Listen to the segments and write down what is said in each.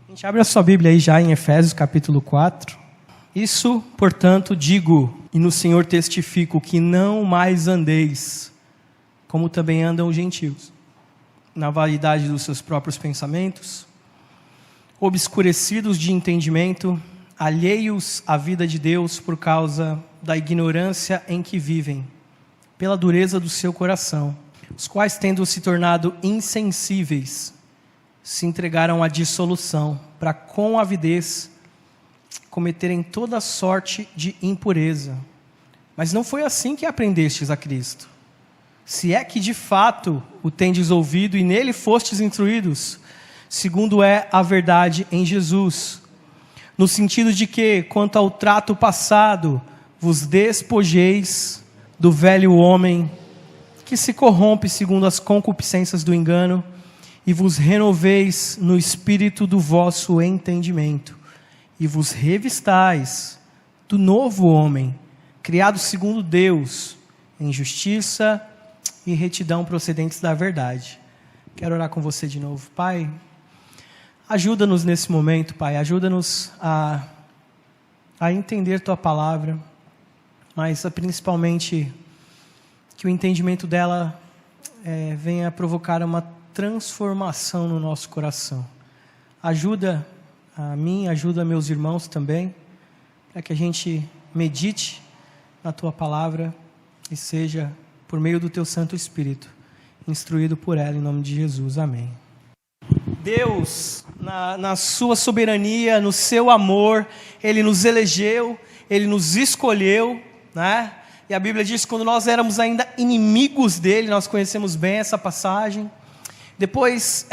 A gente abre a sua Bíblia aí já em Efésios capítulo 4. Isso, portanto, digo, e no Senhor testifico, que não mais andeis, como também andam os gentios, na vaidade dos seus próprios pensamentos, obscurecidos de entendimento, alheios à vida de Deus por causa da ignorância em que vivem, pela dureza do seu coração, os quais, tendo se tornado insensíveis, se entregaram à dissolução, para com avidez cometerem toda sorte de impureza. Mas não foi assim que aprendestes a Cristo. Se é que de fato o tendes ouvido e nele fostes instruídos, segundo é a verdade em Jesus, no sentido de que, quanto ao trato passado, vos despojeis do velho homem, que se corrompe segundo as concupiscências do engano, e vos renoveis no espírito do vosso entendimento, e vos revistais do novo homem, criado segundo Deus, em justiça e retidão procedentes da verdade. Quero orar com você de novo. Pai, ajuda-nos nesse momento, Pai, ajuda-nos a entender Tua palavra, mas principalmente que o entendimento dela venha provocar uma transformação no nosso coração. Ajuda a mim, ajuda meus irmãos também, para que a gente medite na Tua palavra e seja, por meio do Teu Santo Espírito, instruído por ela, em nome de Jesus. Amém. Deus, na sua soberania, no seu amor, Ele nos elegeu, Ele nos escolheu, né? E a Bíblia diz que quando nós éramos ainda inimigos dEle, nós conhecemos bem essa passagem. Depois,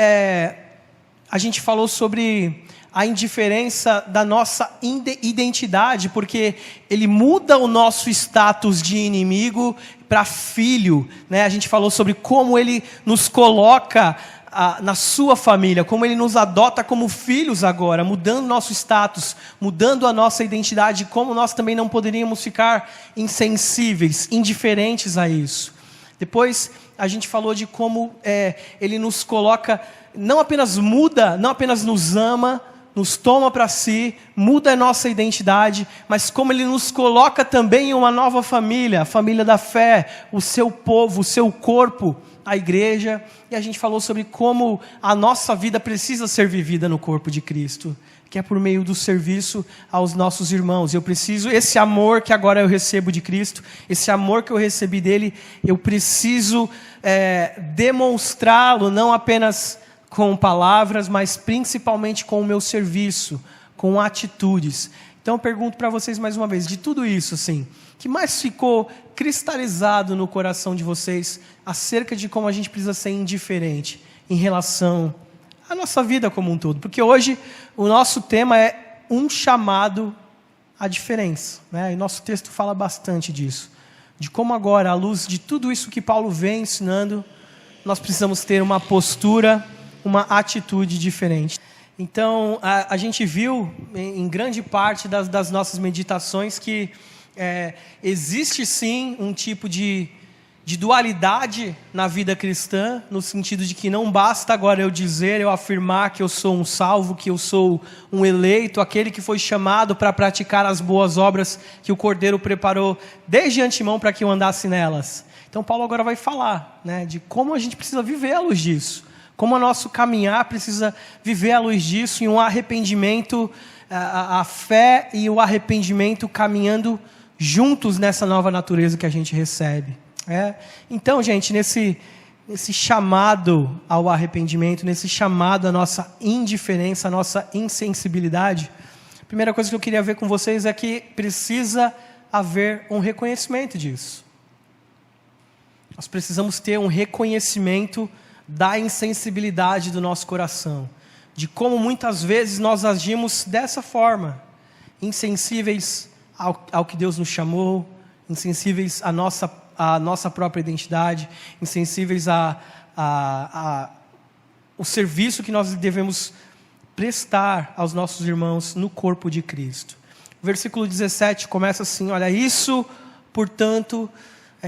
a gente falou sobre a indiferença da nossa identidade, porque Ele muda o nosso status de inimigo para filho, né? A gente falou sobre como Ele nos coloca na sua família, como Ele nos adota como filhos agora, mudando nosso status, mudando a nossa identidade, como nós também não poderíamos ficar insensíveis, indiferentes a isso. Depois a gente falou de como Ele nos coloca, não apenas muda, não apenas nos ama, nos toma para si, muda a nossa identidade, mas como Ele nos coloca também em uma nova família, a família da fé, o seu povo, o seu corpo, a igreja. E a gente falou sobre como a nossa vida precisa ser vivida no corpo de Cristo, que é por meio do serviço aos nossos irmãos. Eu preciso, esse amor que agora eu recebo de Cristo, esse amor que eu recebi dele, eu preciso demonstrá-lo, não apenas com palavras, mas principalmente com o meu serviço, com atitudes. Então eu pergunto para vocês mais uma vez, de tudo isso, assim, que mais ficou cristalizado no coração de vocês acerca de como a gente precisa ser indiferente em relação à nossa vida como um todo? Porque hoje o nosso tema é um chamado à diferença, né? E nosso texto fala bastante disso, de como agora, à luz de tudo isso que Paulo vem ensinando, nós precisamos ter uma postura, uma atitude diferente. Então, a gente viu em grande parte das nossas meditações que existe sim um tipo de dualidade na vida cristã, no sentido de que não basta agora eu afirmar que eu sou um salvo, que eu sou um eleito, aquele que foi chamado para praticar as boas obras que o Cordeiro preparou desde antemão para que eu andasse nelas. Então Paulo agora vai falar, né, de como a gente precisa viver à luz disso, como o nosso caminhar precisa viver à luz disso, em um arrependimento, a fé e o arrependimento caminhando juntos nessa nova natureza que a gente recebe. Então, gente, nesse chamado ao arrependimento, nesse chamado à nossa indiferença, à nossa insensibilidade, a primeira coisa que eu queria ver com vocês é que precisa haver um reconhecimento disso. Nós precisamos ter um reconhecimento da insensibilidade do nosso coração, de como muitas vezes nós agimos dessa forma, insensíveis ao que Deus nos chamou, insensíveis à nossa própria identidade, insensíveis ao serviço que nós devemos prestar aos nossos irmãos no corpo de Cristo. O versículo 17 começa assim: olha, isso, portanto,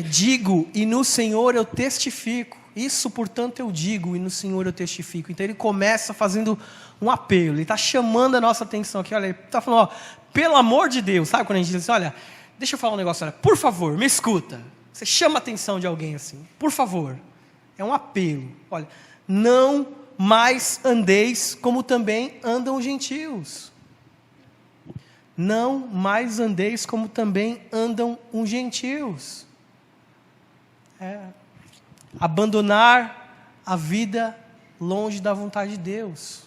digo, e no Senhor eu testifico. Isso, portanto, eu digo, e no Senhor eu testifico. Então ele começa fazendo um apelo, ele está chamando a nossa atenção aqui, olha, ele está falando, ó, pelo amor de Deus, sabe quando a gente diz assim, olha, deixa eu falar um negócio, olha, por favor, me escuta. Você chama a atenção de alguém assim, por favor. É um apelo, olha, não mais andeis como também andam os gentios. Não mais andeis como também andam os gentios. Abandonar a vida longe da vontade de Deus.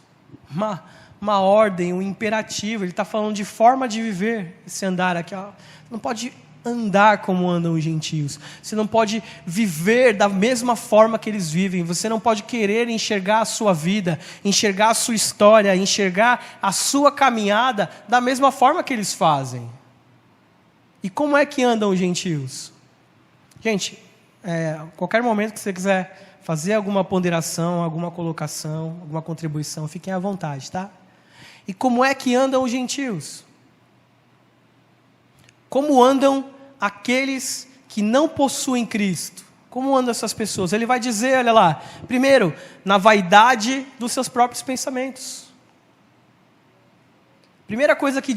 Uma ordem, um imperativo. Ele está falando de forma de viver esse andar aqui. Ó. Não pode andar como andam os gentios. Você não pode viver da mesma forma que eles vivem. Você não pode querer enxergar a sua vida, enxergar a sua história, enxergar a sua caminhada da mesma forma que eles fazem. E como é que andam os gentios? Gente, qualquer momento que você quiser fazer alguma ponderação, alguma colocação, alguma contribuição, fiquem à vontade, tá? E como é que andam os gentios? Como andam aqueles que não possuem Cristo? Como andam essas pessoas? Ele vai dizer, olha lá, primeiro, na vaidade dos seus próprios pensamentos. Primeira coisa que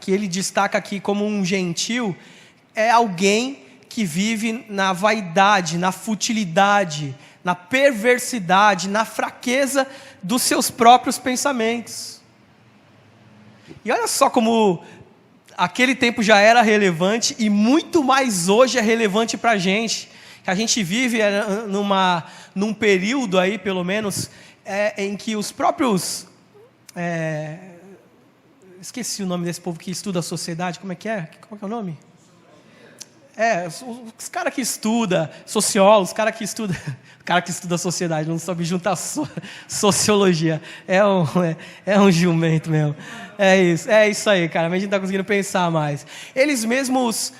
ele destaca aqui como um gentil, é alguém que vive na vaidade, na futilidade, na perversidade, na fraqueza dos seus próprios pensamentos. E olha só como aquele tempo já era relevante e muito mais hoje é relevante para a gente. Que a gente vive num período aí, pelo menos, em que os próprios... esqueci o nome desse povo que estuda a sociedade, como é que é? Como é que é o nome? Os caras que estudam, sociólogos, os caras que estudam... O cara que estuda a sociedade, não sabe juntar sociologia. É um jumento mesmo. É isso aí, cara. Mas a gente não está conseguindo pensar mais. Eles mesmos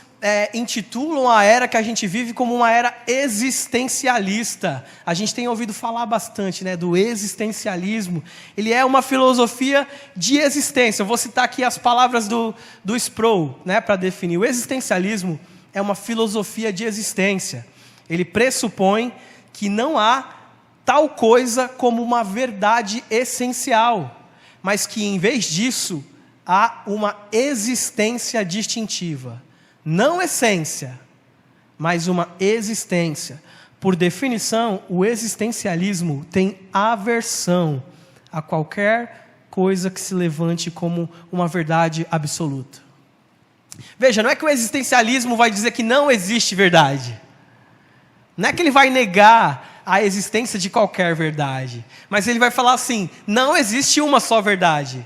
intitulam a era que a gente vive como uma era existencialista. A gente tem ouvido falar bastante, né, do existencialismo. Ele é uma filosofia de existência. Eu vou citar aqui as palavras do Sproul, né, para definir. O existencialismo é uma filosofia de existência. Ele pressupõe que não há tal coisa como uma verdade essencial, mas que, em vez disso, há uma existência distintiva. Não essência, mas uma existência. Por definição, o existencialismo tem aversão a qualquer coisa que se levante como uma verdade absoluta. Veja, não é que o existencialismo vai dizer que não existe verdade. Não é que ele vai negar a existência de qualquer verdade. Mas ele vai falar assim, não existe uma só verdade.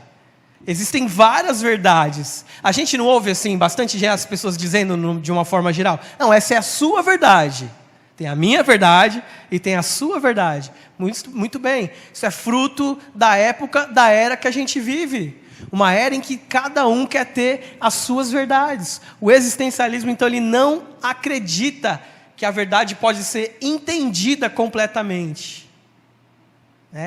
Existem várias verdades. A gente não ouve assim, bastante as pessoas dizendo de uma forma geral, não, essa é a sua verdade. Tem a minha verdade e tem a sua verdade. Muito bem, isso é fruto da época, da era que a gente vive. Uma era em que cada um quer ter as suas verdades. O existencialismo, então, ele não acredita que a verdade pode ser entendida completamente.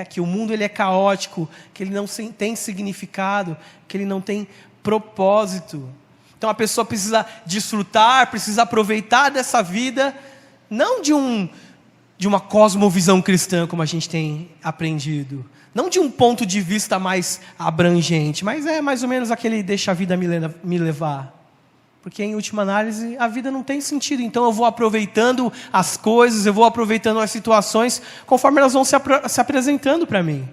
Que o mundo ele é caótico, que ele não tem significado, que ele não tem propósito. Então a pessoa precisa desfrutar, precisa aproveitar dessa vida, não de uma cosmovisão cristã, como a gente tem aprendido, não de um ponto de vista mais abrangente, mas é mais ou menos aquele deixa a vida me levar. Porque, em última análise, a vida não tem sentido. Então, eu vou aproveitando as coisas, eu vou aproveitando as situações, conforme elas vão se apresentando para mim.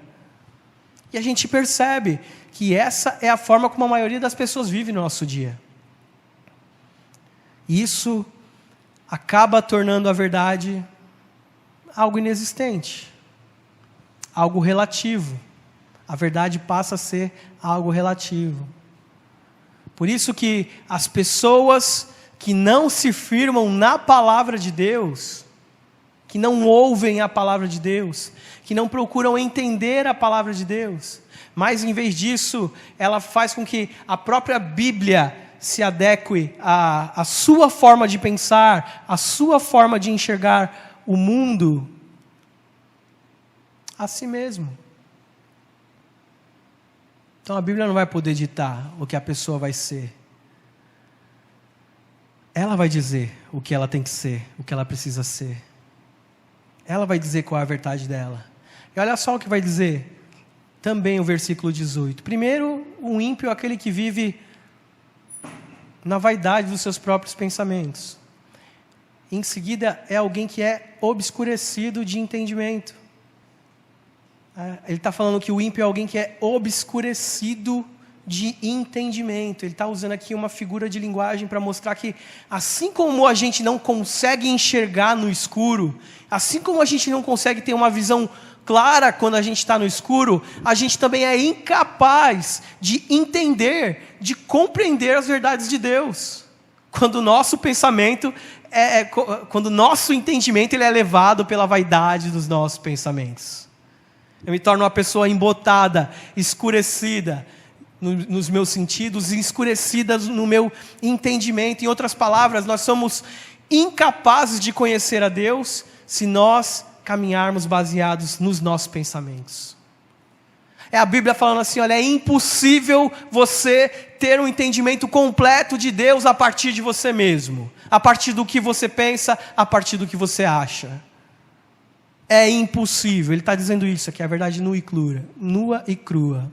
E a gente percebe que essa é a forma como a maioria das pessoas vive no nosso dia. E isso acaba tornando a verdade algo inexistente, algo relativo. A verdade passa a ser algo relativo. Por isso que as pessoas que não se firmam na palavra de Deus, que não ouvem a palavra de Deus, que não procuram entender a palavra de Deus, mas em vez disso, ela faz com que a própria Bíblia se adeque à sua forma de pensar, à sua forma de enxergar o mundo, a si mesmo. Então a Bíblia não vai poder ditar o que a pessoa vai ser. Ela vai dizer o que ela tem que ser, o que ela precisa ser. Ela vai dizer qual é a verdade dela. E olha só o que vai dizer também o versículo 18. Primeiro, o ímpio é aquele que vive na vaidade dos seus próprios pensamentos. Em seguida, é alguém que é obscurecido de entendimento. Ele está falando que o ímpio é alguém que é obscurecido de entendimento. Ele está usando aqui uma figura de linguagem para mostrar que, assim como a gente não consegue enxergar no escuro, assim como a gente não consegue ter uma visão clara quando a gente está no escuro, a gente também é incapaz de entender, de compreender as verdades de Deus. Quando o nosso pensamento, quando o nosso entendimento ele é levado pela vaidade dos nossos pensamentos. Eu me torno uma pessoa embotada, escurecida nos meus sentidos, escurecida no meu entendimento. Em outras palavras, nós somos incapazes de conhecer a Deus se nós caminharmos baseados nos nossos pensamentos. É a Bíblia falando assim, olha, é impossível você ter um entendimento completo de Deus a partir de você mesmo. A partir do que você pensa, a partir do que você acha. É impossível. Ele está dizendo isso aqui, a verdade nua e crua.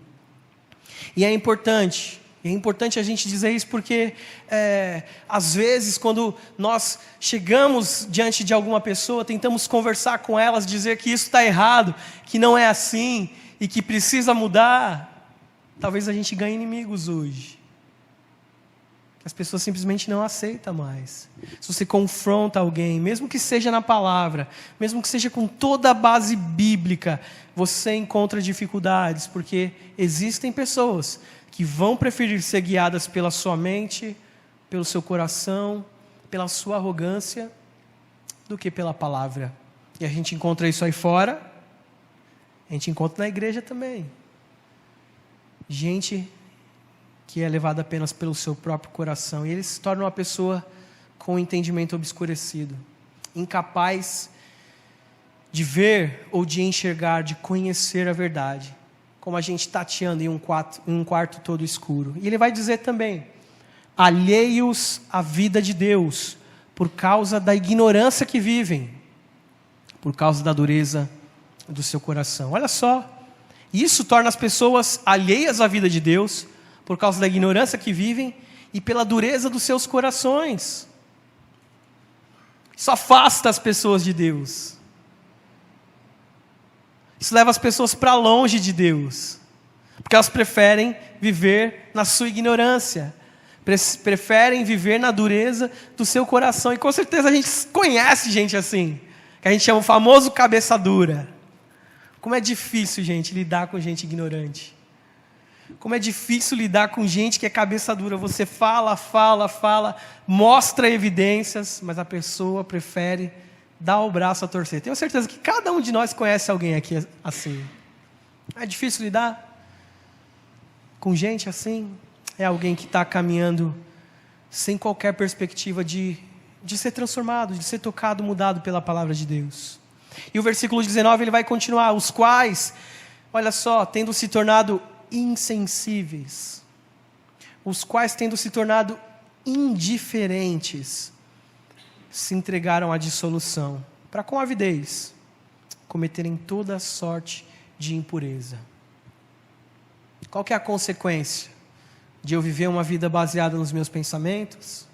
E é importante a gente dizer isso porque, às vezes, quando nós chegamos diante de alguma pessoa, tentamos conversar com elas, dizer que isso está errado, que não é assim e que precisa mudar, talvez a gente ganhe inimigos hoje. As pessoas simplesmente não aceitam mais. Se você confronta alguém, mesmo que seja na palavra, mesmo que seja com toda a base bíblica, você encontra dificuldades, porque existem pessoas que vão preferir ser guiadas pela sua mente, pelo seu coração, pela sua arrogância, do que pela palavra. E a gente encontra isso aí fora, a gente encontra na igreja também. Gente que é levada apenas pelo seu próprio coração, e ele se torna uma pessoa com o entendimento obscurecido, incapaz de ver ou de enxergar, de conhecer a verdade, como a gente tateando em um quarto todo escuro. E ele vai dizer também, alheios à vida de Deus, por causa da ignorância que vivem, por causa da dureza do seu coração. Olha só, isso torna as pessoas alheias à vida de Deus, por causa da ignorância que vivem e pela dureza dos seus corações. Isso afasta as pessoas de Deus. Isso leva as pessoas para longe de Deus, porque elas preferem viver na sua ignorância, preferem viver na dureza do seu coração. E com certeza a gente conhece gente assim, que a gente chama o famoso cabeça dura. Como é difícil, gente, lidar com gente ignorante. Como é difícil lidar com gente que é cabeça dura. Você fala, mostra evidências, mas a pessoa prefere dar o braço a torcer. Tenho certeza que cada um de nós conhece alguém aqui assim. É difícil lidar com gente assim. É alguém que está caminhando sem qualquer perspectiva de ser transformado, de ser tocado, mudado pela palavra de Deus. E o versículo 19 ele vai continuar. Os quais, olha só, tendo se tornado insensíveis, os quais tendo se tornado indiferentes, se entregaram à dissolução, para com avidez cometerem toda sorte de impureza. Qual que é a consequência de eu viver uma vida baseada nos meus pensamentos,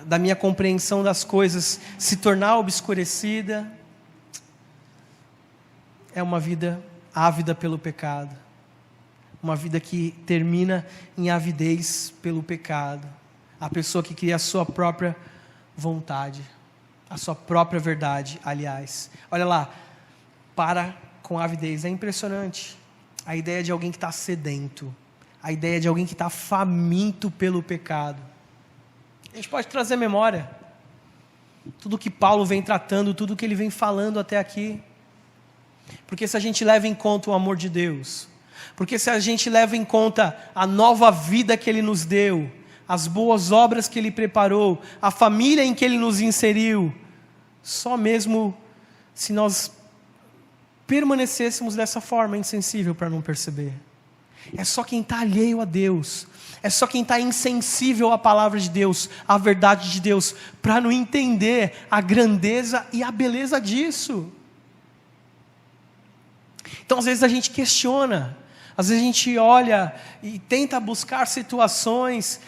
da minha compreensão das coisas se tornar obscurecida? É uma vida ávida pelo pecado, uma vida que termina em avidez pelo pecado. A pessoa que cria a sua própria vontade, a sua própria verdade, aliás. Olha lá, para com avidez. É impressionante. A ideia de alguém que está sedento, a ideia de alguém que está faminto pelo pecado. A gente pode trazer memória tudo que Paulo vem tratando, tudo que ele vem falando até aqui. Porque se a gente leva em conta o amor de Deus, porque se a gente leva em conta a nova vida que Ele nos deu, as boas obras que Ele preparou, a família em que Ele nos inseriu, só mesmo se nós permanecêssemos dessa forma, insensível para não perceber. É só quem está alheio a Deus. É só quem está insensível à palavra de Deus, à verdade de Deus, para não entender a grandeza e a beleza disso. Então, às vezes a gente questiona, às vezes a gente olha e tenta buscar situações,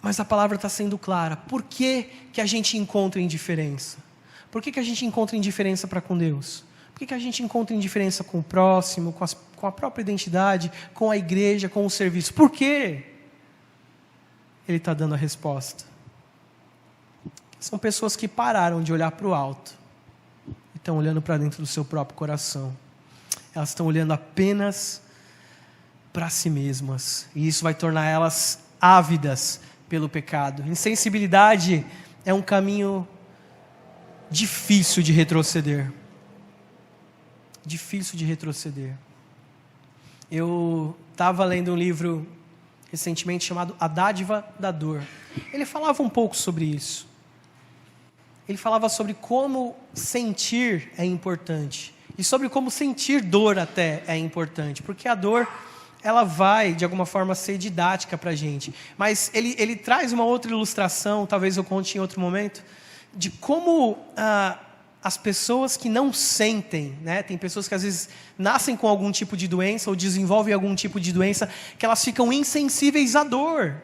mas a palavra está sendo clara. Por que que a gente encontra indiferença? Por que que a gente encontra indiferença para com Deus? Por que que a gente encontra indiferença com o próximo, com a própria identidade, com a igreja, com o serviço? Por quê? Ele está dando a resposta. São pessoas que pararam de olhar para o alto e estão olhando para dentro do seu próprio coração. Elas estão olhando apenas para si mesmas. E isso vai tornar elas ávidas pelo pecado. Insensibilidade é um caminho difícil de retroceder. Difícil de retroceder. Eu estava lendo um livro recentemente chamado A Dádiva da Dor. Ele falava um pouco sobre isso. Ele falava sobre como sentir é importante. E sobre como sentir dor até é importante. Porque a dor, ela vai, de alguma forma, ser didática para a gente. Mas ele traz uma outra ilustração, talvez eu conte em outro momento, de como as pessoas que não sentem, né? Tem pessoas que às vezes nascem com algum tipo de doença ou desenvolvem algum tipo de doença, que elas ficam insensíveis à dor.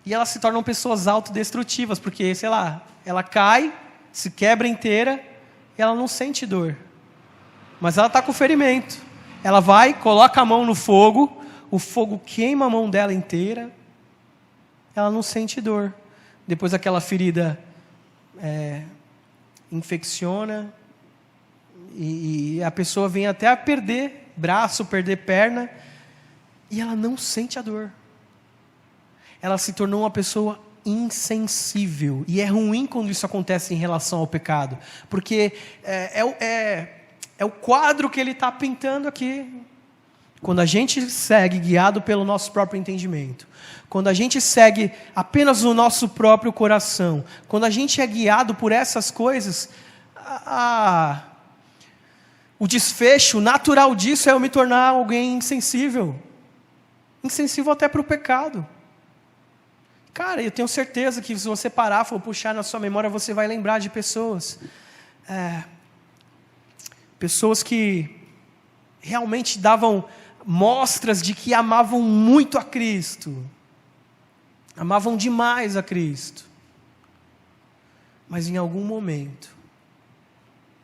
E elas se tornam pessoas autodestrutivas, porque, sei lá, ela cai, se quebra inteira, e ela não sente dor. Mas ela está com ferimento. Ela vai, coloca a mão no fogo, o fogo queima a mão dela inteira, ela não sente dor. Depois aquela ferida infecciona, e a pessoa vem até a perder braço, perder perna, e ela não sente a dor. Ela se tornou uma pessoa insensível, e é ruim quando isso acontece em relação ao pecado, porque é o quadro que ele está pintando aqui. Quando a gente segue guiado pelo nosso próprio entendimento, quando a gente segue apenas o nosso próprio coração, quando a gente é guiado por essas coisas, o desfecho natural disso é eu me tornar alguém insensível. Insensível até para o pecado. Cara, eu tenho certeza que se você parar, for puxar na sua memória, você vai lembrar de pessoas. Pessoas que realmente davam mostras de que amavam muito a Cristo. Amavam demais a Cristo. Mas em algum momento,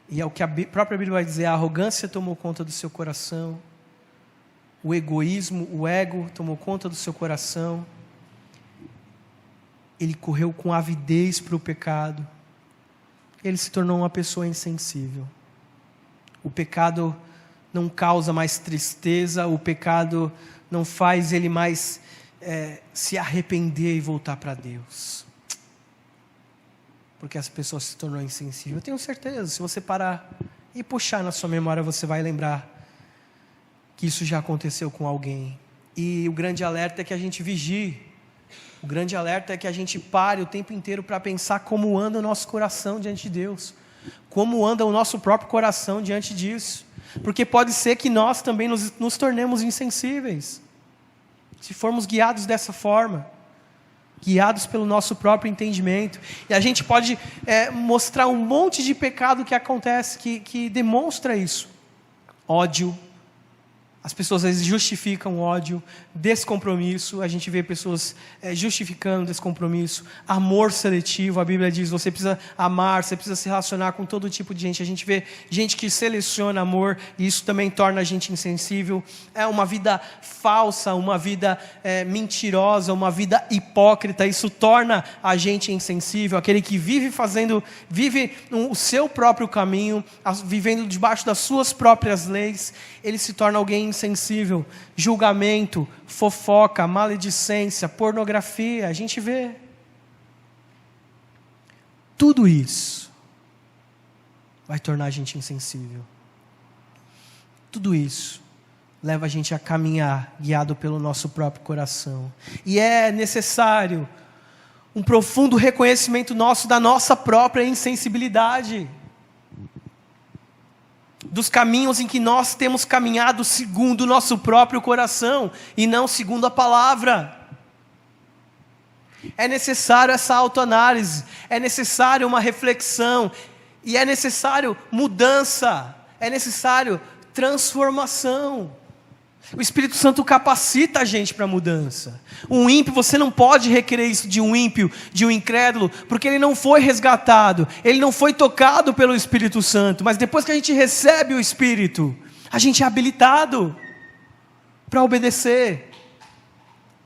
e é o que a própria Bíblia vai dizer, a arrogância tomou conta do seu coração, o egoísmo, o ego tomou conta do seu coração, ele correu com avidez para o pecado, ele se tornou uma pessoa insensível. O pecado não causa mais tristeza, o pecado não faz ele mais se arrepender e voltar para Deus. Porque essa pessoa se tornou insensível. Eu tenho certeza, se você parar e puxar na sua memória, você vai lembrar que isso já aconteceu com alguém. E o grande alerta é que a gente vigie. O grande alerta é que a gente pare o tempo inteiro para pensar como anda o nosso coração diante de Deus. Como anda o nosso próprio coração diante disso. Porque pode ser que nós também nos tornemos insensíveis. Se formos guiados dessa forma. Guiados pelo nosso próprio entendimento. E a gente pode mostrar um monte de pecado que acontece, que demonstra isso. Ódio. As pessoas às vezes justificam ódio, descompromisso. A gente vê pessoas justificando descompromisso. Amor seletivo, a Bíblia diz, você precisa amar, você precisa se relacionar com todo tipo de gente. A gente vê gente que seleciona amor, e isso também torna a gente insensível. É uma vida falsa, uma vida mentirosa, uma vida hipócrita. Isso torna a gente insensível. Aquele que vive o seu próprio caminho, vivendo debaixo das suas próprias leis, ele se torna alguém insensível. Julgamento, fofoca, maledicência, pornografia, a gente vê. Tudo isso vai tornar a gente insensível. Tudo isso leva a gente a caminhar guiado pelo nosso próprio coração. E é necessário um profundo reconhecimento nosso da nossa própria insensibilidade. dos caminhos em que nós temos caminhado segundo o nosso próprio coração e não segundo a palavra. É necessário essa autoanálise, é necessário uma reflexão, e é necessário mudança, é necessário transformação. O Espírito Santo capacita a gente para a mudança. Um ímpio, você não pode requerer isso de um ímpio, de um incrédulo, porque ele não foi resgatado, ele não foi tocado pelo Espírito Santo. Mas depois que a gente recebe o Espírito, a gente é habilitado para obedecer,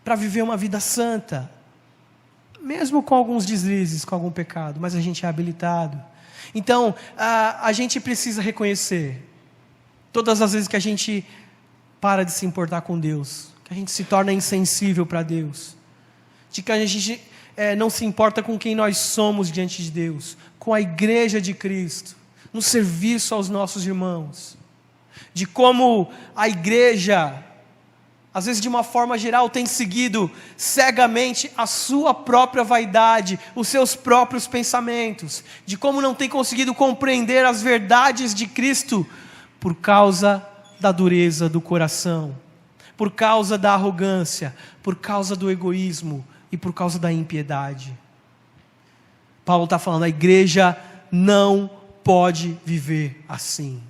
para viver uma vida santa, mesmo com alguns deslizes, com algum pecado, mas a gente é habilitado. Então, a gente precisa reconhecer, todas as vezes que a gente para de se importar com Deus, que a gente se torna insensível para Deus, de que a gente não se importa com quem nós somos diante de Deus, com a igreja de Cristo, no serviço aos nossos irmãos, de como a igreja, às vezes de uma forma geral, tem seguido cegamente a sua própria vaidade, os seus próprios pensamentos, de como não tem conseguido compreender as verdades de Cristo por causa da dureza do coração, por causa da arrogância, por causa do egoísmo e por causa da impiedade. Paulo está falando, a igreja não pode viver assim.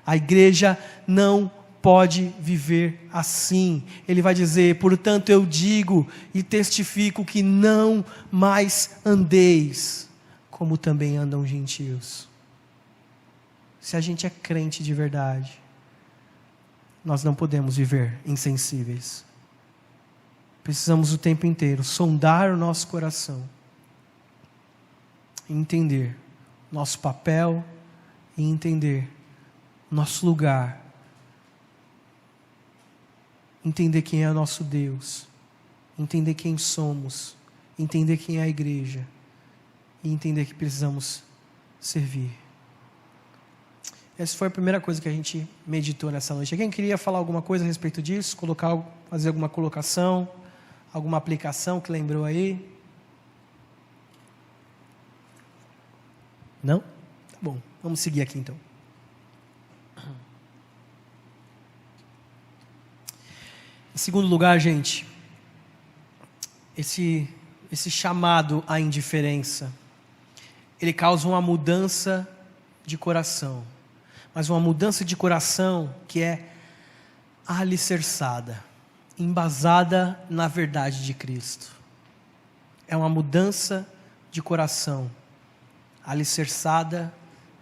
A igreja não pode viver assim. Ele vai dizer, portanto eu digo e testifico que não mais andeis como também andam os gentios. Se a gente é crente de verdade, nós não podemos viver insensíveis. Precisamos o tempo inteiro sondar o nosso coração, entender nosso papel e entender nosso lugar, entender quem é o nosso Deus, entender quem somos, entender quem é a igreja e entender que precisamos servir. Essa foi a primeira coisa que a gente meditou nessa noite. Alguém queria falar alguma coisa a respeito disso? Fazer alguma colocação? Alguma aplicação que lembrou aí? Não? Tá bom, vamos seguir aqui então. Em segundo lugar, gente, esse chamado à indiferença, ele causa uma mudança de coração. Mas uma mudança de coração que é alicerçada, embasada na verdade de Cristo. É uma mudança de coração, alicerçada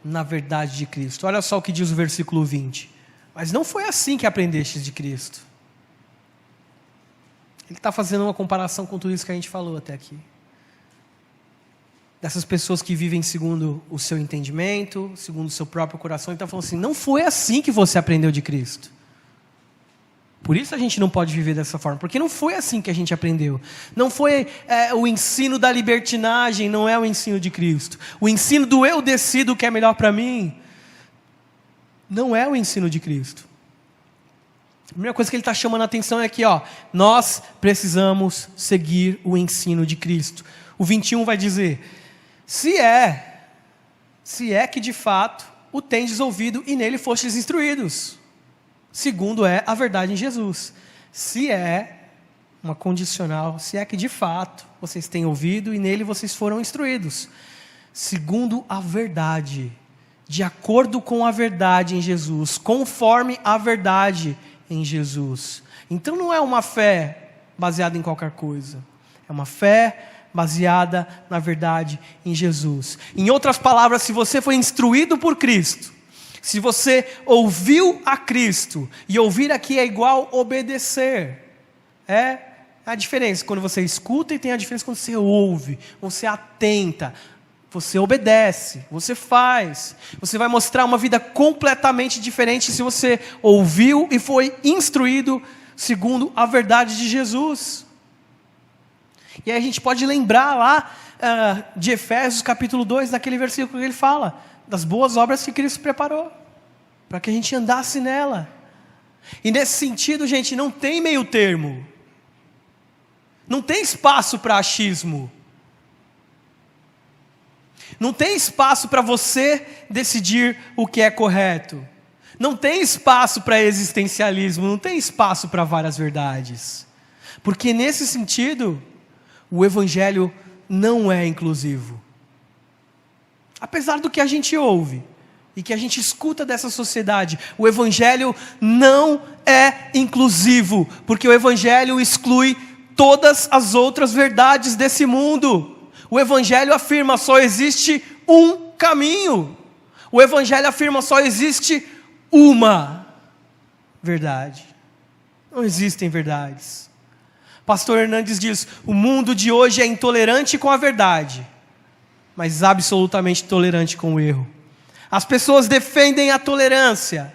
na verdade de Cristo. Olha só o que diz o versículo 20. Mas não foi assim que aprendestes de Cristo. Ele está fazendo uma comparação com tudo isso que a gente falou até aqui. Dessas pessoas que vivem segundo o seu entendimento, segundo o seu próprio coração. Ele está falando assim, não foi assim que você aprendeu de Cristo. Por isso a gente não pode viver dessa forma, porque não foi assim que a gente aprendeu. Não foi o ensino da libertinagem, não é o ensino de Cristo. O ensino do eu decido o que é melhor para mim, não é o ensino de Cristo. A primeira coisa que ele está chamando a atenção é que nós precisamos seguir o ensino de Cristo. O 21 vai dizer, se é que de fato o tendes ouvido e nele fostes instruídos, segundo é a verdade em Jesus. Se é uma condicional, se é que de fato vocês têm ouvido e nele vocês foram instruídos, segundo a verdade, de acordo com a verdade em Jesus, conforme a verdade em Jesus. Então não é uma fé baseada em qualquer coisa, é uma fé baseada na verdade em Jesus. Em outras palavras, se você foi instruído por Cristo, se você ouviu a Cristo, e ouvir aqui é igual obedecer, é a diferença quando você escuta e tem a diferença quando você ouve, você atenta, você obedece, você faz. Você vai mostrar uma vida completamente diferente se você ouviu e foi instruído segundo a verdade de Jesus. E aí a gente pode lembrar lá de Efésios capítulo 2, naquele versículo que ele fala das boas obras que Cristo preparou, para que a gente andasse nela. E nesse sentido, gente, não tem meio termo. Não tem espaço para achismo. Não tem espaço para você decidir o que é correto. Não tem espaço para existencialismo, não tem espaço para várias verdades. Porque nesse sentido, o Evangelho não é inclusivo. Apesar do que a gente ouve e que a gente escuta dessa sociedade, o Evangelho não é inclusivo, porque o Evangelho exclui todas as outras verdades desse mundo. O Evangelho afirma só existe um caminho. O Evangelho afirma só existe uma verdade. Não existem verdades. Pastor Hernandes diz: o mundo de hoje é intolerante com a verdade, mas absolutamente tolerante com o erro. As pessoas defendem a tolerância,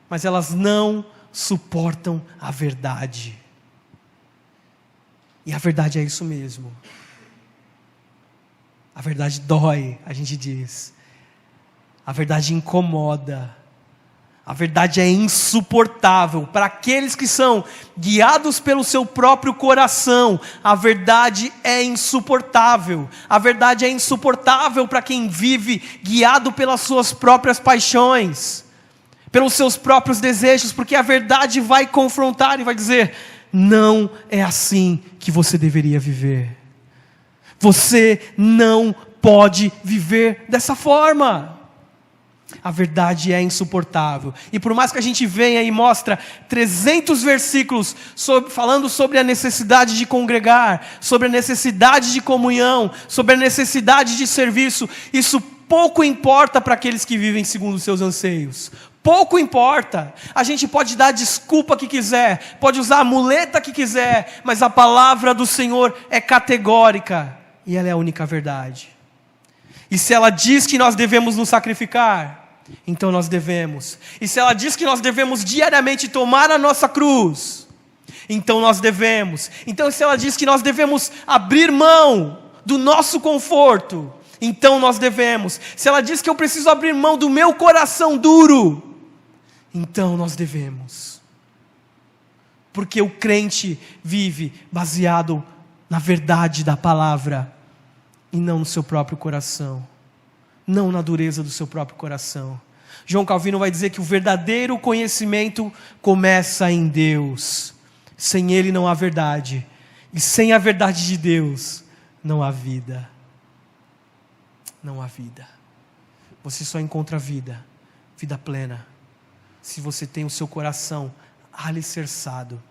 mas elas não suportam a verdade. E a verdade é isso mesmo. A verdade dói, a gente diz. A verdade incomoda. A verdade é insuportável. Para aqueles que são guiados pelo seu próprio coração, a verdade é insuportável. A verdade é insuportável para quem vive guiado pelas suas próprias paixões, pelos seus próprios desejos, porque a verdade vai confrontar e vai dizer: não é assim que você deveria viver. Você não pode viver dessa forma. A verdade é insuportável. E por mais que a gente venha e mostre 300 versículos falando sobre a necessidade de congregar, sobre a necessidade de comunhão, sobre a necessidade de serviço, isso pouco importa para aqueles que vivem segundo os seus anseios. Pouco importa. A gente pode dar a desculpa que quiser, pode usar a muleta que quiser, mas a palavra do Senhor é categórica e ela é a única verdade. E se ela diz que nós devemos nos sacrificar, então nós devemos. E se ela diz que nós devemos diariamente tomar a nossa cruz, então nós devemos. Então se ela diz que nós devemos abrir mão do nosso conforto, então nós devemos. Se ela diz que eu preciso abrir mão do meu coração duro, então nós devemos. Porque o crente vive baseado na verdade da palavra e não no seu próprio coração, não na dureza do seu próprio coração. João Calvino vai dizer que o verdadeiro conhecimento começa em Deus. Sem Ele não há verdade, e sem a verdade de Deus não há vida. Não há vida. Você só encontra vida, vida plena, se você tem o seu coração alicerçado.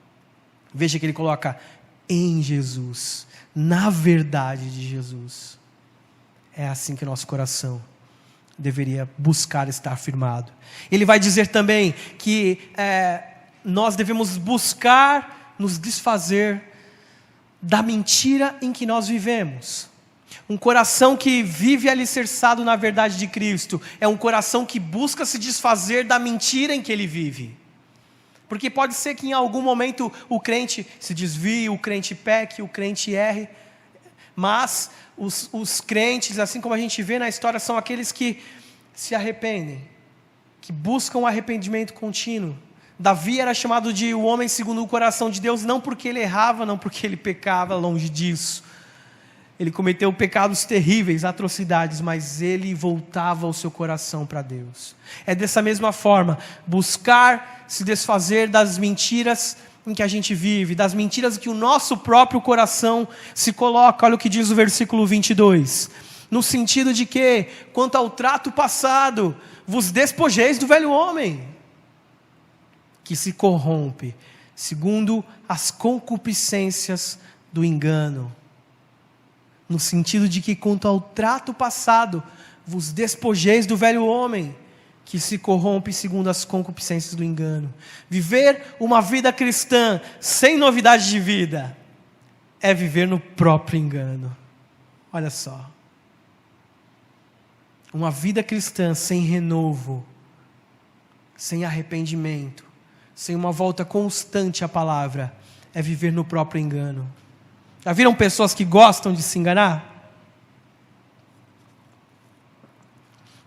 Veja que ele coloca em Jesus, na verdade de Jesus. É assim que nosso coração deveria buscar estar firmado. Ele vai dizer também que nós devemos buscar nos desfazer da mentira em que nós vivemos. Um coração que vive alicerçado na verdade de Cristo é um coração que busca se desfazer da mentira em que ele vive. Porque pode ser que em algum momento o crente se desvie, o crente peque, o crente erre, mas os crentes, assim como a gente vê na história, são aqueles que se arrependem, que buscam o arrependimento contínuo. Davi era chamado de o homem segundo o coração de Deus, não porque ele errava, não porque ele pecava, longe disso. Ele cometeu pecados terríveis, atrocidades, mas ele voltava o seu coração para Deus. É dessa mesma forma, buscar se desfazer das mentiras em que a gente vive, das mentiras que o nosso próprio coração se coloca. Olha o que diz o versículo 22. No sentido de que, quanto ao trato passado, vos despojeis do velho homem, que se corrompe, segundo as concupiscências do engano. No sentido de que, quanto ao trato passado, vos despojeis do velho homem, que se corrompe segundo as concupiscências do engano. Viver uma vida cristã sem novidade de vida é viver no próprio engano. Olha só. Uma vida cristã sem renovo, sem arrependimento, sem uma volta constante à palavra, é viver no próprio engano. Já viram pessoas que gostam de se enganar?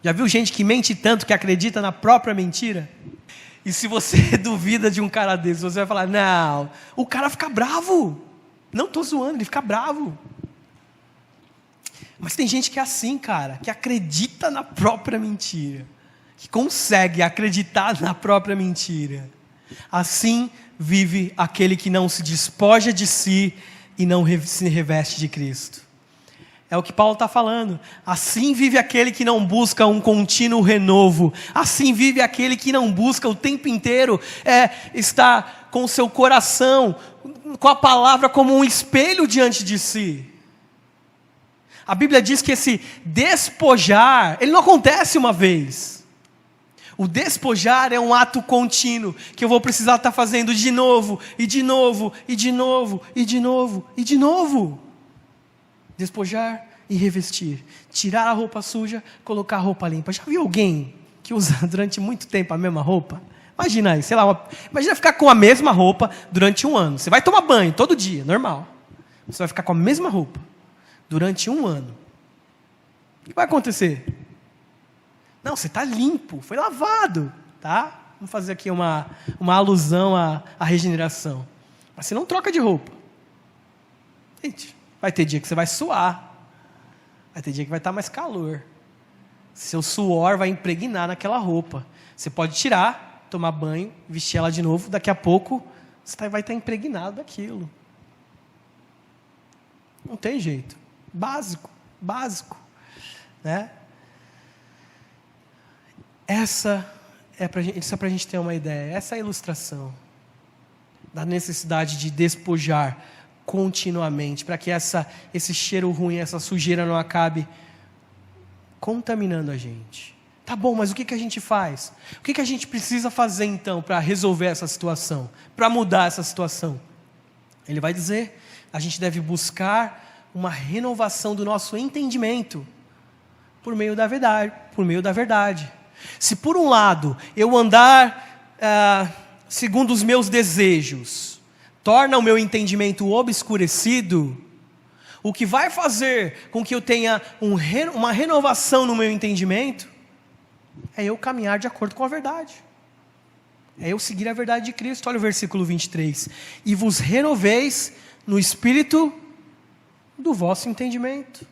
Já viu gente que mente tanto que acredita na própria mentira? E se você duvida de um cara desse, você vai falar: não, o cara fica bravo. Não estou zoando, ele fica bravo. Mas tem gente que é assim, cara, que acredita na própria mentira, que consegue acreditar na própria mentira. Assim vive aquele que não se despoja de si e não se reveste de Cristo. É o que Paulo está falando. Assim vive aquele que não busca um contínuo renovo. Assim vive aquele que não busca o tempo inteiro estar com o seu coração, com a palavra como um espelho diante de si. A Bíblia diz que esse despojar, ele não acontece uma vez. O despojar é um ato contínuo, que eu vou precisar estar fazendo de novo, e de novo, e de novo, e de novo, e de novo. Despojar e revestir. Tirar a roupa suja, colocar a roupa limpa. Já viu alguém que usa durante muito tempo a mesma roupa? Imagina aí, sei lá, imagina ficar com a mesma roupa durante 1 ano. Você vai tomar banho todo dia, normal. Você vai ficar com a mesma roupa durante 1 ano. O que vai acontecer? Não, você está limpo, foi lavado, tá? Vamos fazer aqui uma alusão à regeneração. Mas você não troca de roupa. Gente, vai ter dia que você vai suar. Vai ter dia que vai estar mais calor. Seu suor vai impregnar naquela roupa. Você pode tirar, tomar banho, vestir ela de novo. Daqui a pouco, você vai estar impregnado daquilo. Não tem jeito. Básico. Né? Essa é para a gente ter uma ideia. Essa é a ilustração da necessidade de despojar continuamente, para que esse cheiro ruim, essa sujeira não acabe contaminando a gente. Tá bom, mas o que a gente faz? O que a gente precisa fazer então para resolver essa situação? Para mudar essa situação? Ele vai dizer, a gente deve buscar uma renovação do nosso entendimento por meio da verdade. Se por um lado eu andar segundo os meus desejos, torna o meu entendimento obscurecido, o que vai fazer com que eu tenha uma renovação no meu entendimento, é eu caminhar de acordo com a verdade. É eu seguir a verdade de Cristo. Olha o versículo 23. E vos renoveis no espírito do vosso entendimento.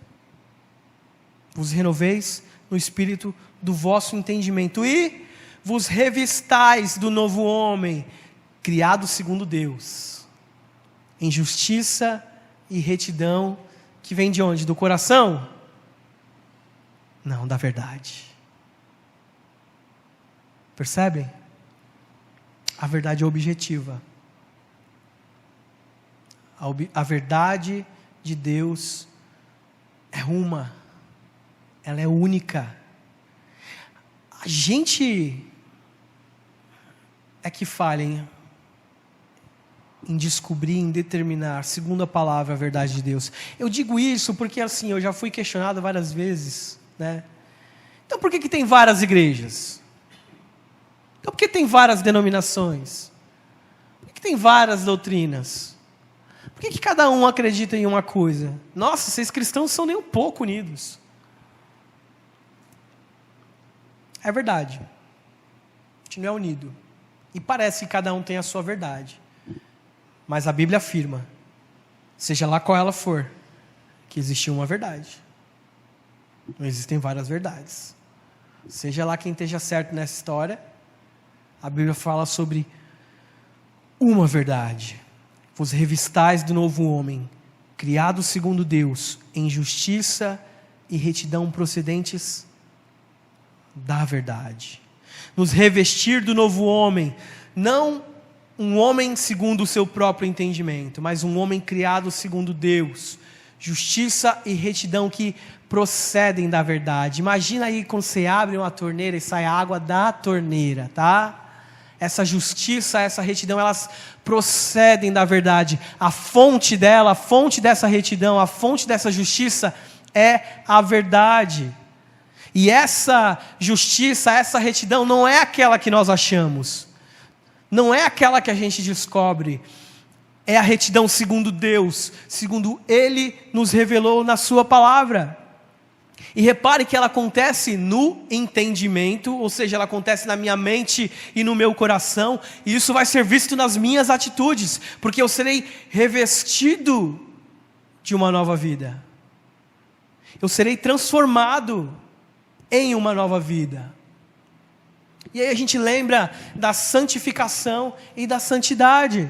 Vos renoveis no espírito do vosso entendimento. E vos revistais do novo homem, criado segundo Deus, em justiça e retidão, que vem de onde? Do coração? Não, da verdade. Percebem? A verdade é objetiva. A verdade de Deus é uma. Ela é única. A gente é que falha em descobrir, em determinar, segundo a palavra, a verdade de Deus. Eu digo isso porque assim, eu já fui questionado várias vezes, né? Então por que tem várias igrejas? Então por que tem várias denominações? Por que tem várias doutrinas? Por que cada um acredita em uma coisa? Nossa, vocês cristãos são nem um pouco unidos. É verdade. A gente não é unido. E parece que cada um tem a sua verdade. Mas a Bíblia afirma, seja lá qual ela for, que existe uma verdade. Não existem várias verdades. Seja lá quem esteja certo nessa história, a Bíblia fala sobre uma verdade. Vos revistais do novo homem, criado segundo Deus, em justiça e retidão procedentes da verdade. Nos revestir do novo homem, não um homem segundo o seu próprio entendimento, mas um homem criado segundo Deus, justiça e retidão que procedem da verdade. Imagina aí quando você abre uma torneira e sai água da torneira, tá? Essa justiça, essa retidão, elas procedem da verdade. A fonte dela, a fonte dessa retidão, a fonte dessa justiça é a verdade. E essa justiça, essa retidão não é aquela que nós achamos. Não é aquela que a gente descobre. É a retidão segundo Deus, segundo Ele nos revelou na sua palavra. E repare que ela acontece no entendimento, ou seja, ela acontece na minha mente e no meu coração, e isso vai ser visto nas minhas atitudes, porque eu serei revestido de uma nova vida. Eu serei transformado em uma nova vida. E aí a gente lembra da santificação e da santidade.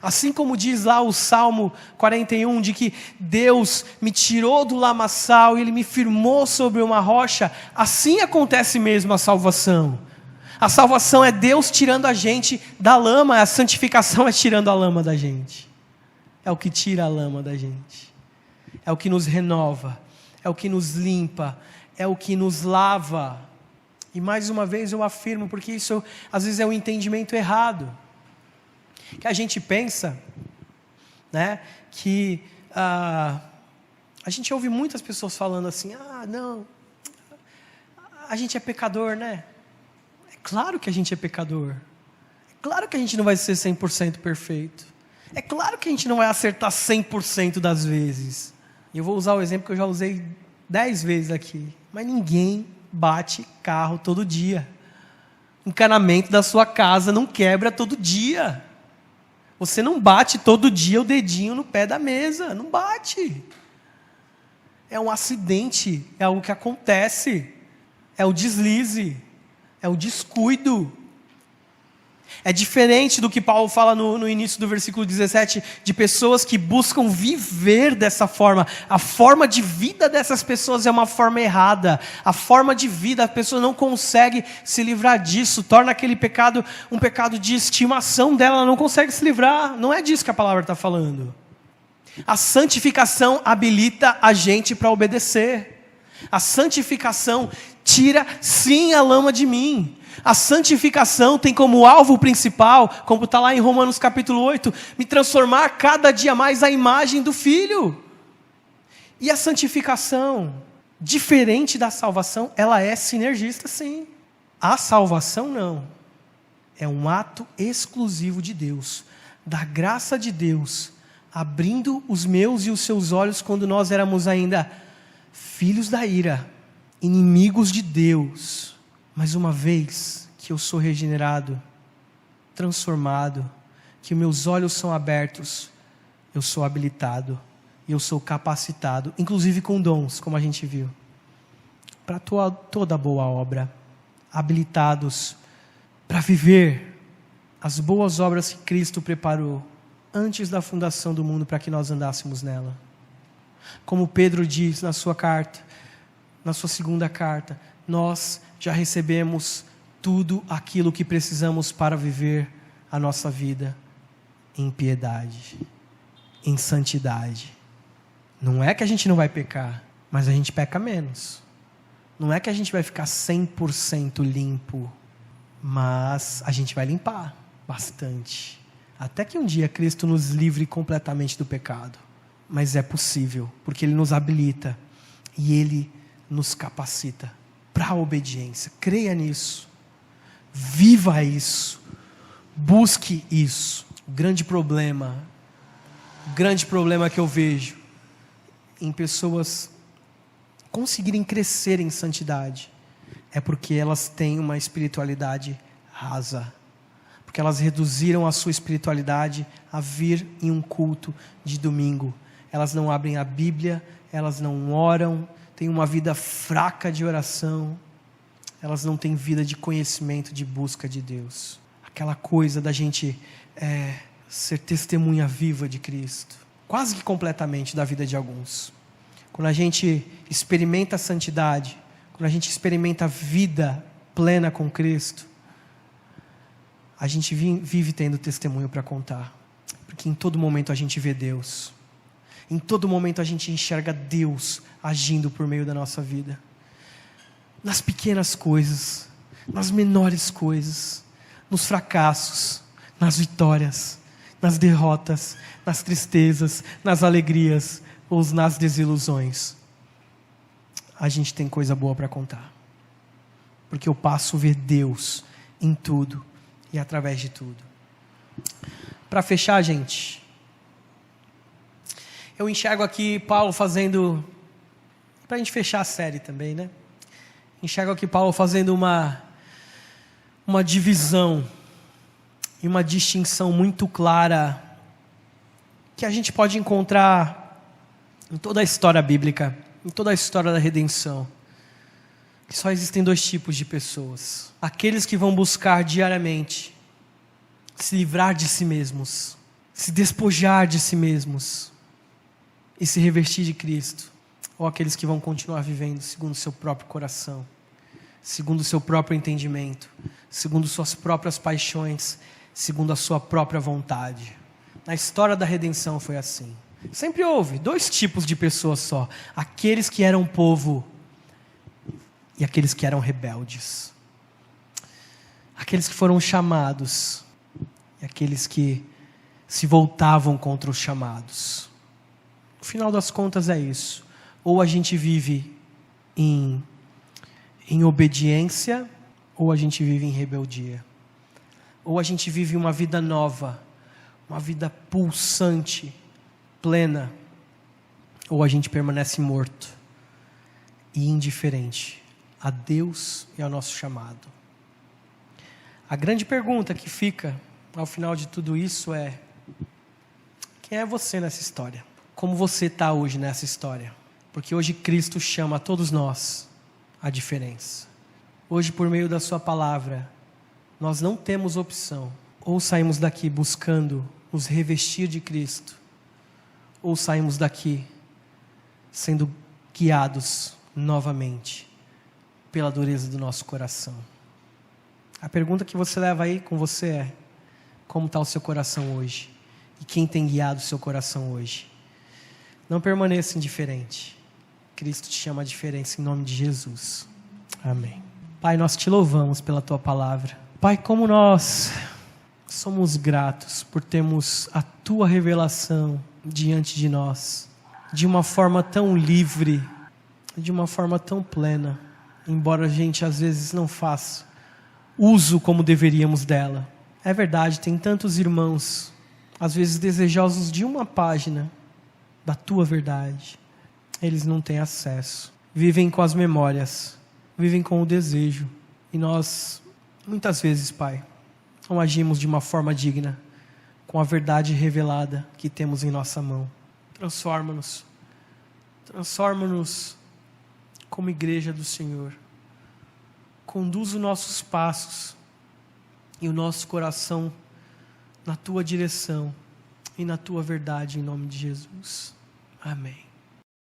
Assim como diz lá o Salmo 41, de que Deus me tirou do lamaçal e Ele me firmou sobre uma rocha, assim acontece mesmo a salvação. A salvação é Deus tirando a gente da lama, a santificação é tirando a lama da gente. É o que tira a lama da gente. É o que nos renova, é o que nos limpa, é o que nos lava. E mais uma vez eu afirmo, porque isso às vezes é um entendimento errado. Que a gente pensa, né, que a gente ouve muitas pessoas falando assim, não, a gente é pecador, né? É claro que a gente é pecador. É claro que a gente não vai ser 100% perfeito. É claro que a gente não vai acertar 100% das vezes. E eu vou usar o exemplo que eu já usei 10 vezes aqui. Mas ninguém bate carro todo dia. O encanamento da sua casa não quebra todo dia. Você não bate todo dia o dedinho no pé da mesa. Não bate. É um acidente. É algo que acontece. É o deslize. É o descuido. É diferente do que Paulo fala no início do versículo 17, de pessoas que buscam viver dessa forma. A forma de vida dessas pessoas é uma forma errada. A forma de vida, a pessoa não consegue se livrar disso, torna aquele pecado um pecado de estimação dela, ela não consegue se livrar. Não é disso que a palavra está falando. A santificação habilita a gente para obedecer. A santificação tira sim a lama de mim. A santificação tem como alvo principal, como está lá em Romanos capítulo 8, me transformar cada dia mais à imagem do Filho. E a santificação, diferente da salvação, ela é sinergista sim. A salvação não. É um ato exclusivo de Deus, da graça de Deus, abrindo os meus e os seus olhos quando nós éramos ainda filhos da ira, inimigos de Deus. Mas uma vez que eu sou regenerado, transformado, que meus olhos são abertos, eu sou habilitado, e eu sou capacitado, inclusive com dons, como a gente viu, para toda boa obra, habilitados para viver as boas obras que Cristo preparou antes da fundação do mundo para que nós andássemos nela. Como Pedro diz na sua carta, na sua segunda carta, nós já recebemos tudo aquilo que precisamos para viver a nossa vida em piedade, em santidade. Não é que a gente não vai pecar, mas a gente peca menos. Não é que a gente vai ficar 100% limpo, mas a gente vai limpar bastante. Até que um dia Cristo nos livre completamente do pecado. Mas é possível, porque Ele nos habilita e Ele nos capacita para a obediência. Creia nisso. Viva isso. Busque isso. O grande problema que eu vejo em pessoas conseguirem crescer em santidade é porque elas têm uma espiritualidade rasa. Porque elas reduziram a sua espiritualidade a vir em um culto de domingo. Elas não abrem a Bíblia, elas não oram, têm uma vida fraca de oração, elas não têm vida de conhecimento, de busca de Deus. Aquela coisa da gente ser testemunha viva de Cristo, quase que completamente da vida de alguns. Quando a gente experimenta a santidade, quando a gente experimenta a vida plena com Cristo, a gente vive tendo testemunho para contar. Porque em todo momento a gente vê Deus. Em todo momento a gente enxerga Deus agindo por meio da nossa vida. Nas pequenas coisas, nas menores coisas, nos fracassos, nas vitórias, nas derrotas, nas tristezas, nas alegrias ou nas desilusões. A gente tem coisa boa para contar. Porque eu passo a ver Deus em tudo e através de tudo. Para fechar, gente, eu enxergo aqui Paulo fazendo, para a gente fechar a série também, né? Enxergo aqui Paulo fazendo uma divisão e uma distinção muito clara que a gente pode encontrar em toda a história bíblica, em toda a história da redenção, que só existem dois tipos de pessoas: aqueles que vão buscar diariamente se livrar de si mesmos, se despojar de si mesmos e se revestir de Cristo, ou aqueles que vão continuar vivendo segundo o seu próprio coração, segundo o seu próprio entendimento, segundo suas próprias paixões, segundo a sua própria vontade. Na história da redenção foi assim. Sempre houve dois tipos de pessoas só: aqueles que eram povo e aqueles que eram rebeldes, aqueles que foram chamados e aqueles que se voltavam contra os chamados. No final das contas é isso: ou a gente vive em obediência, ou a gente vive em rebeldia. Ou a gente vive uma vida nova, uma vida pulsante, plena, ou a gente permanece morto e indiferente a Deus e ao nosso chamado. A grande pergunta que fica ao final de tudo isso é: quem é você nessa história? Como você está hoje nessa história? Porque hoje Cristo chama a todos nós à diferença. Hoje, por meio da sua palavra, nós não temos opção: ou saímos daqui buscando nos revestir de Cristo, ou saímos daqui sendo guiados novamente pela dureza do nosso coração. A pergunta que você leva aí com você é: como está o seu coração hoje? E quem tem guiado o seu coração hoje? Não permaneça indiferente. Cristo te chama a diferença em nome de Jesus. Amém. Pai, nós te louvamos pela tua palavra. Pai, como nós somos gratos por termos a tua revelação diante de nós, de uma forma tão livre, de uma forma tão plena, embora a gente às vezes não faça uso como deveríamos dela. É verdade, tem tantos irmãos, às vezes desejosos de uma página da tua verdade. Eles não têm acesso, vivem com as memórias, vivem com o desejo. E nós, muitas vezes, Pai, não agimos de uma forma digna com a verdade revelada que temos em nossa mão. Transforma-nos como igreja do Senhor. Conduz os nossos passos e o nosso coração na tua direção e na tua verdade, em nome de Jesus. Amém.